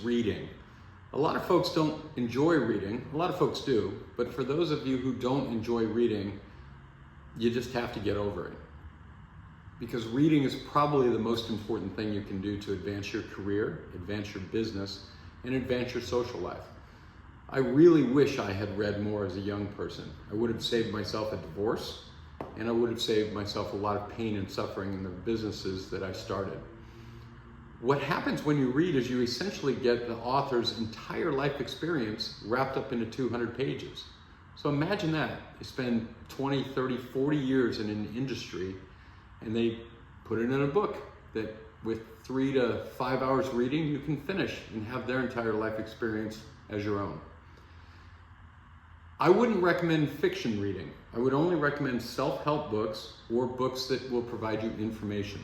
Reading. A lot of folks don't enjoy reading. A lot of folks do, but for those of you who don't enjoy reading, you just have to get over it. Because reading is probably the most important thing you can do to advance your career, advance your business, and advance your social life. I really wish I had read more as a young person. I would have saved myself a divorce, and I would have saved myself a lot of pain and suffering in the businesses that I started. What happens when you read is you essentially get the author's entire life experience wrapped up into 200 pages. So imagine that. They spend 20, 30, 40 years in an industry and they put it in a book that with 3 to 5 hours reading, you can finish and have their entire life experience as your own. I wouldn't recommend fiction reading. I would only recommend self-help books or books that will provide you information.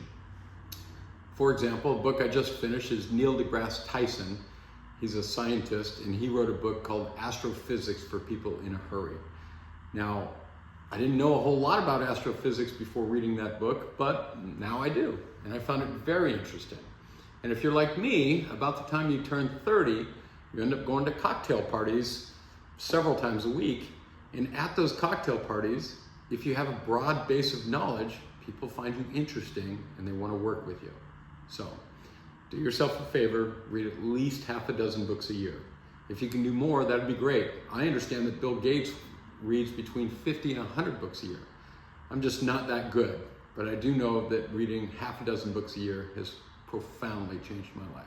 For example, a book I just finished is Neil deGrasse Tyson. He's a scientist and he wrote a book called Astrophysics for People in a Hurry. Now, I didn't know a whole lot about astrophysics before reading that book, but now I do, and I found it very interesting. And if you're like me, about the time you turn 30, you end up going to cocktail parties several times a week, and at those cocktail parties, if you have a broad base of knowledge, people find you interesting and they want to work with you. So, do yourself a favor, read at least half a dozen books a year. If you can do more, that'd be great. I understand that Bill Gates reads between 50 and 100 books a year. I'm just not that good, but I do know that reading half a dozen books a year has profoundly changed my life.